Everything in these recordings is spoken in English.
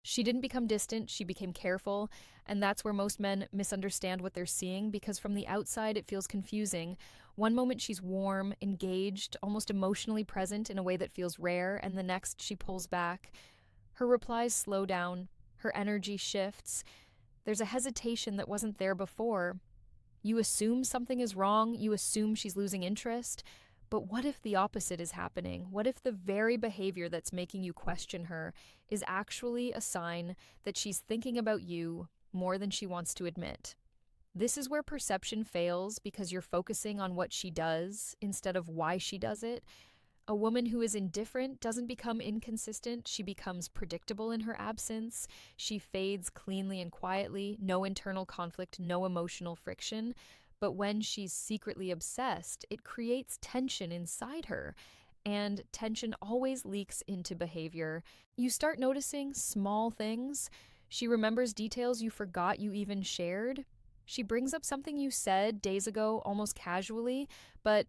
She didn't become distant, she became careful, and that's where most men misunderstand what they're seeing because from the outside it feels confusing. One moment she's warm, engaged, almost emotionally present in a way that feels rare, and the next she pulls back. Her replies slow down, her energy shifts. There's a hesitation that wasn't there before. You assume something is wrong, you assume she's losing interest. But what if the opposite is happening? What if the very behavior that's making you question her is actually a sign that she's thinking about you more than she wants to admit? This is where perception fails because you're focusing on what she does instead of why she does it. A woman who is indifferent doesn't become inconsistent, she becomes predictable in her absence. She fades cleanly and quietly, no internal conflict, no emotional friction. But when she's secretly obsessed, it creates tension inside her. And tension always leaks into behavior. You start noticing small things. She remembers details you forgot you even shared. She brings up something you said days ago almost casually, but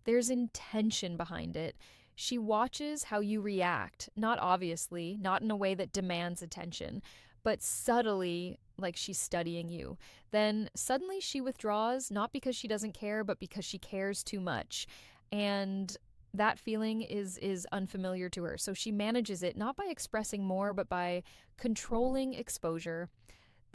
there's intention behind it. She watches how you react, not obviously, not in a way that demands attention, but subtly, like she's studying you. Then suddenly she withdraws, not because she doesn't care, but because she cares too much. And that feeling is unfamiliar to her. So she manages it not by expressing more, but by controlling exposure.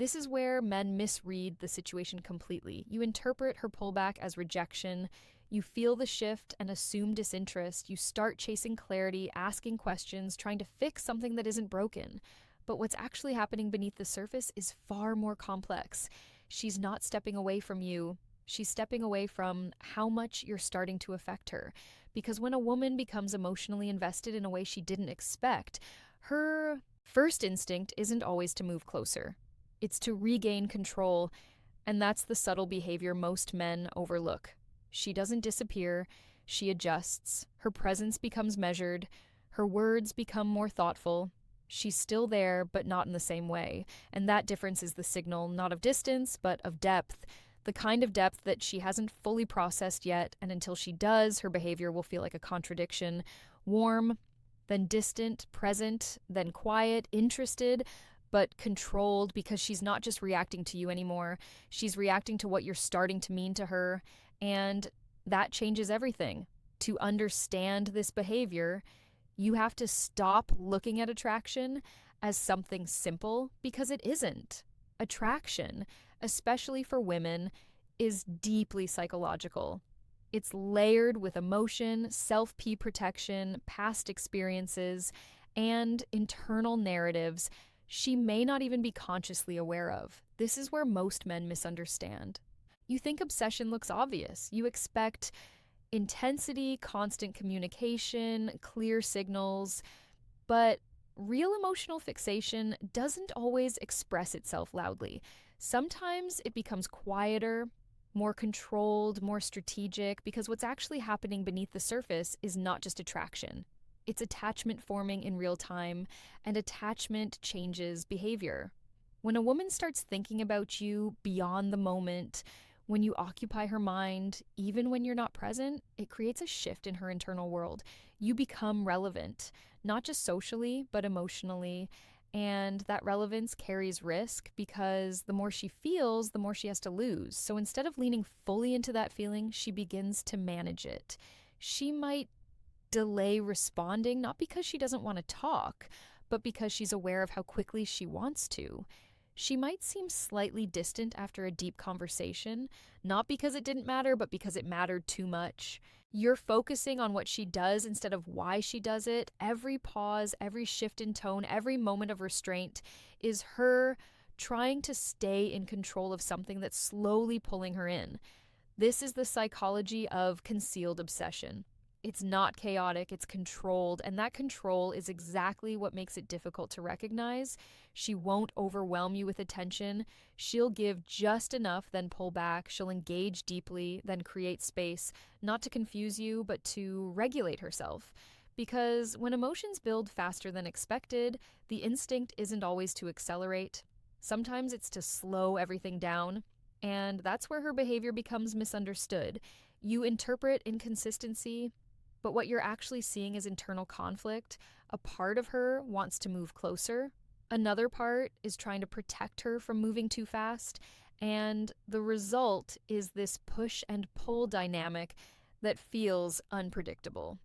This is where men misread the situation completely. You interpret her pullback as rejection. You feel the shift and assume disinterest. You start chasing clarity, asking questions, trying to fix something that isn't broken. But what's actually happening beneath the surface is far more complex. She's not stepping away from you. She's stepping away from how much you're starting to affect her. Because when a woman becomes emotionally invested in a way she didn't expect, her first instinct isn't always to move closer. It's to regain control, and that's the subtle behavior most men overlook. She doesn't disappear, she adjusts. Her presence becomes measured, her words become more thoughtful. She's still there, but not in the same way. And that difference is the signal not of distance, but of depth. The kind of depth that she hasn't fully processed yet, and until she does, her behavior will feel like a contradiction. Warm, then distant, present, then quiet, interested, but controlled because she's not just reacting to you anymore. She's reacting to what you're starting to mean to her, and that changes everything. To understand this behavior, you have to stop looking at attraction as something simple because it isn't. Attraction, especially for women, is deeply psychological. It's layered with emotion, self protection, past experiences, and internal narratives she may not even be consciously aware of. This is where most men misunderstand. You think obsession looks obvious. You expect intensity, constant communication, clear signals, but real emotional fixation doesn't always express itself loudly. Sometimes it becomes quieter, more controlled, more strategic, because what's actually happening beneath the surface is not just attraction. It's attachment forming in real time, and attachment changes behavior. When a woman starts thinking about you beyond the moment, when you occupy her mind, even when you're not present, it creates a shift in her internal world. You become relevant, not just socially, but emotionally. And that relevance carries risk because the more she feels, the more she has to lose. So instead of leaning fully into that feeling, she begins to manage it. She might delay responding, not because she doesn't want to talk, but because she's aware of how quickly she wants to. She might seem slightly distant after a deep conversation, not because it didn't matter, but because it mattered too much. You're focusing on what she does instead of why she does it. Every pause, every shift in tone, every moment of restraint is her trying to stay in control of something that's slowly pulling her in. This is the psychology of concealed obsession. It's not chaotic, it's controlled, and that control is exactly what makes it difficult to recognize. She won't overwhelm you with attention. She'll give just enough, then pull back. She'll engage deeply, then create space, not to confuse you, but to regulate herself. Because when emotions build faster than expected, the instinct isn't always to accelerate. Sometimes it's to slow everything down, and that's where her behavior becomes misunderstood. You interpret inconsistency, but what you're actually seeing is internal conflict. A part of her wants to move closer, Another part is trying to protect her from moving too fast, and the result is this push and pull dynamic that feels unpredictable.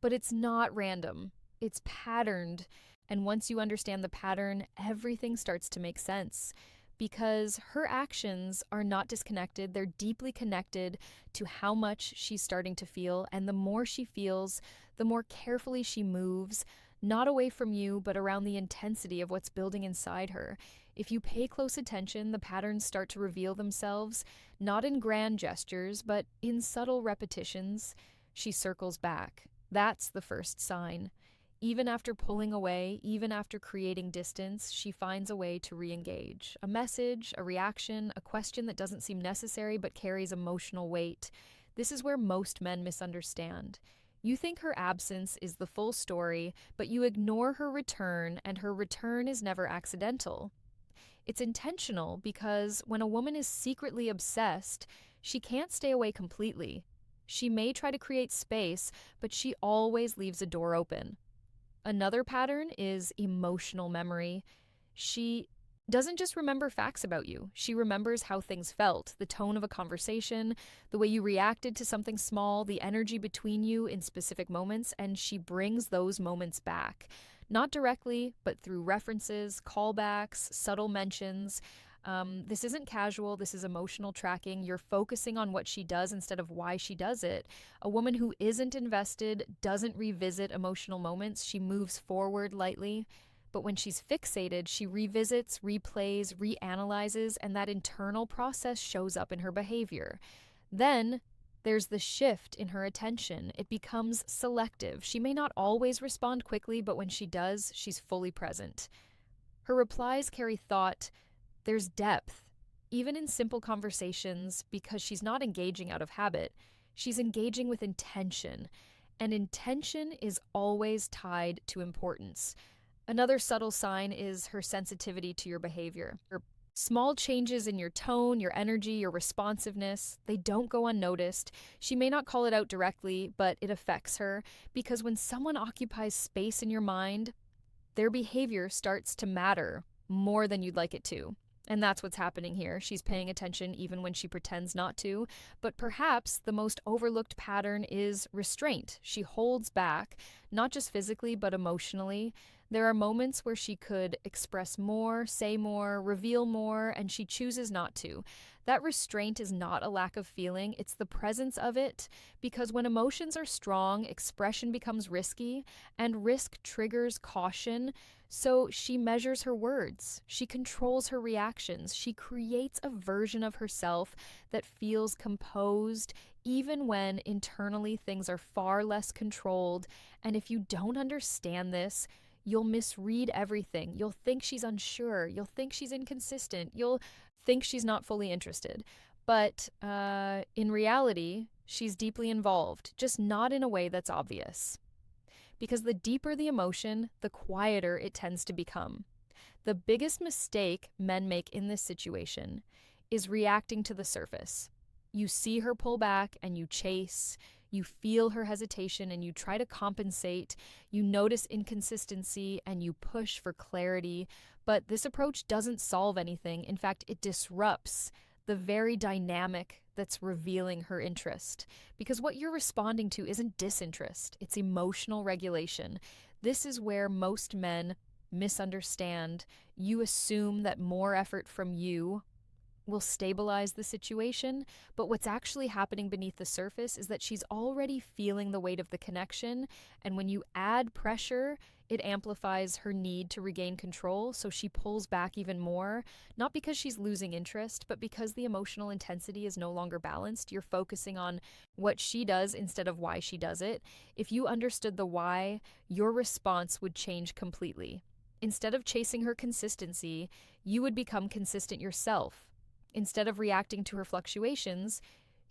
But it's not random, it's patterned. And once you understand the pattern, everything starts to make sense. Because her actions are not disconnected, they're deeply connected to how much she's starting to feel. And the more she feels, the more carefully she moves, not away from you, but around the intensity of what's building inside her. If you pay close attention, the patterns start to reveal themselves, not in grand gestures, but in subtle repetitions. She circles back. That's the first sign. Even after pulling away, even after creating distance, she finds a way to re engage. A message, a reaction, a question that doesn't seem necessary but carries emotional weight. This is where most men misunderstand. You think her absence is the full story, but you ignore her return, and her return is never accidental. It's intentional because when a woman is secretly obsessed, she can't stay away completely. She may try to create space, but she always leaves a door open. Another pattern is emotional memory. She doesn't just remember facts about you, she remembers how things felt, the tone of a conversation, the way you reacted to something small, the energy between you in specific moments, and she brings those moments back. Not directly, but through references, callbacks, subtle mentions. This isn't casual, this is emotional tracking. You're focusing on what she does instead of why she does it. A woman who isn't invested doesn't revisit emotional moments, she moves forward lightly. But when she's fixated, she revisits, replays, reanalyzes, and that internal process shows up in her behavior. Then there's the shift in her attention. It becomes selective. She may not always respond quickly, but when she does, she's fully present. Her replies carry thought. There's depth, even in simple conversations, because she's not engaging out of habit. She's engaging with intention, and intention is always tied to importance. Another subtle sign is her sensitivity to your behavior. Her small changes in your tone, your energy, your responsiveness, they don't go unnoticed. She may not call it out directly, but it affects her because when someone occupies space in your mind, their behavior starts to matter more than you'd like it to. And that's what's happening here. She's paying attention even when she pretends not to. But perhaps the most overlooked pattern is restraint. She holds back, not just physically, but emotionally. There are moments where she could express more, say more, reveal more, and she chooses not to. That restraint is not a lack of feeling, it's the presence of it, because when emotions are strong, expression becomes risky, and risk triggers caution. So she measures her words, she controls her reactions, she creates a version of herself that feels composed, even when internally things are far less controlled. And if you don't understand this, you'll misread everything. You'll think she's unsure. You'll think she's inconsistent. You'll think she's not fully interested. But in reality, she's deeply involved, just not in a way that's obvious. Because the deeper the emotion, the quieter it tends to become. The biggest mistake men make in this situation is reacting to the surface. You see her pull back and you chase. You feel her hesitation and you try to compensate. You notice inconsistency and you push for clarity. But this approach doesn't solve anything. In fact, it disrupts the very dynamic that's revealing her interest. Because what you're responding to isn't disinterest, it's emotional regulation. This is where most men misunderstand. You assume that more effort from you will stabilize the situation, but what's actually happening beneath the surface is that she's already feeling the weight of the connection, and when you add pressure, it amplifies her need to regain control, so she pulls back even more, not because she's losing interest, but because the emotional intensity is no longer balanced. You're focusing on what she does instead of why she does it. If you understood the why, your response would change completely. Instead of chasing her consistency, you would become consistent yourself. Instead of reacting to her fluctuations,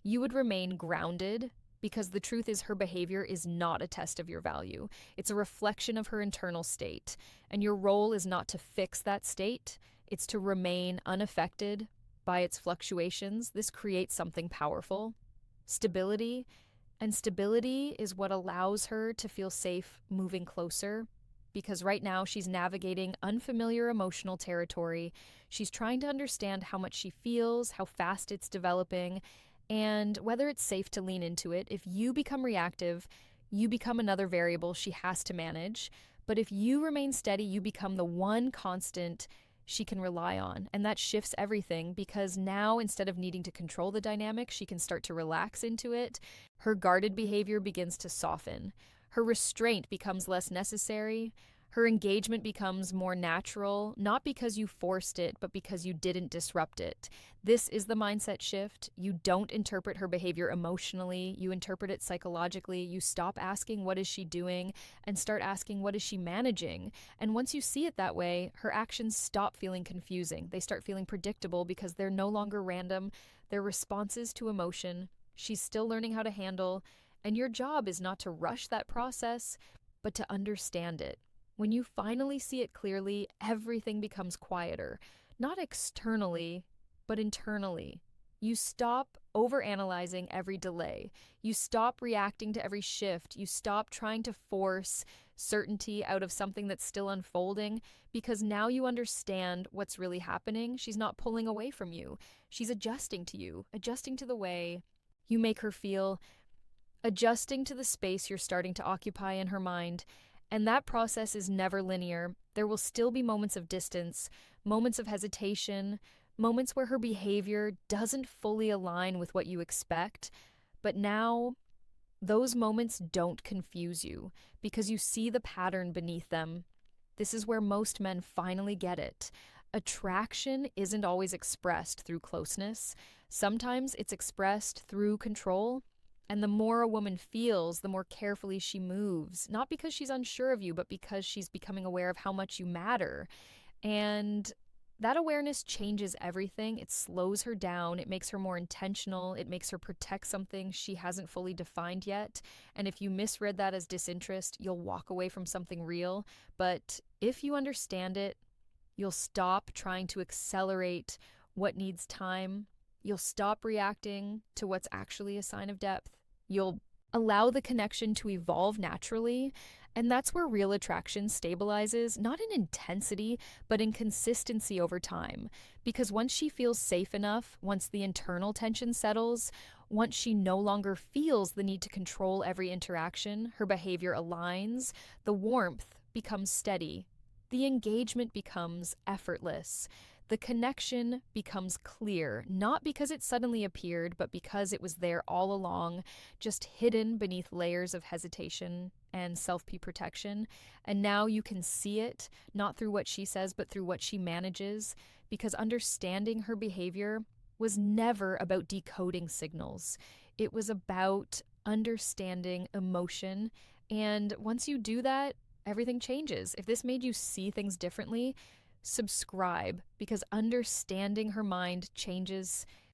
you would remain grounded because the truth is her behavior is not a test of your value. It's a reflection of her internal state. And your role is not to fix that state, it's to remain unaffected by its fluctuations. This creates something powerful, stability. And stability is what allows her to feel safe moving closer. because right now she's navigating unfamiliar emotional territory. She's trying to understand how much she feels, how fast it's developing, and whether it's safe to lean into it. If you become reactive, you become another variable she has to manage. But if you remain steady, you become the one constant she can rely on. And that shifts everything because now, instead of needing to control the dynamic, she can start to relax into it. Her guarded behavior begins to soften. Her restraint becomes less necessary. Her engagement becomes more natural, not because you forced it, but because you didn't disrupt it. This is the mindset shift. You don't interpret her behavior emotionally, you interpret it psychologically. You stop asking, "What is she doing?" and start asking, "What is she managing?" And once you see it that way, her actions stop feeling confusing. They start feeling predictable because they're no longer random. They're responses to emotion. She's still learning how to handle, and your job is not to rush that process, but to understand it. When you finally see it clearly, everything becomes quieter, not externally, but internally. You stop overanalyzing every delay. You stop reacting to every shift. You stop trying to force certainty out of something that's still unfolding because now you understand what's really happening. She's not pulling away from you. She's adjusting to you, adjusting to the way you make her feel, adjusting to the space you're starting to occupy in her mind. And that process is never linear. There will still be moments of distance, moments of hesitation, moments where her behavior doesn't fully align with what you expect. But now, those moments don't confuse you because you see the pattern beneath them. This is where most men finally get it. Attraction isn't always expressed through closeness. Sometimes it's expressed through control. And the more a woman feels, the more carefully she moves, not because she's unsure of you, but because she's becoming aware of how much you matter. And that awareness changes everything. It slows her down. It makes her more intentional. It makes her protect something she hasn't fully defined yet. And if you misread that as disinterest, you'll walk away from something real. But if you understand it, you'll stop trying to accelerate what needs time. You'll stop reacting to what's actually a sign of depth. You'll allow the connection to evolve naturally. And that's where real attraction stabilizes, not in intensity, but in consistency over time. Because once she feels safe enough, once the internal tension settles, once she no longer feels the need to control every interaction, her behavior aligns, the warmth becomes steady, the engagement becomes effortless. The connection becomes clear, not because it suddenly appeared, but because it was there all along, just hidden beneath layers of hesitation and self-protection. And now you can see it, not through what she says, but through what she manages, because understanding her behavior was never about decoding signals. It was about understanding emotion. And once you do that, everything changes. If this made you see things differently, subscribe, because understanding her mind changes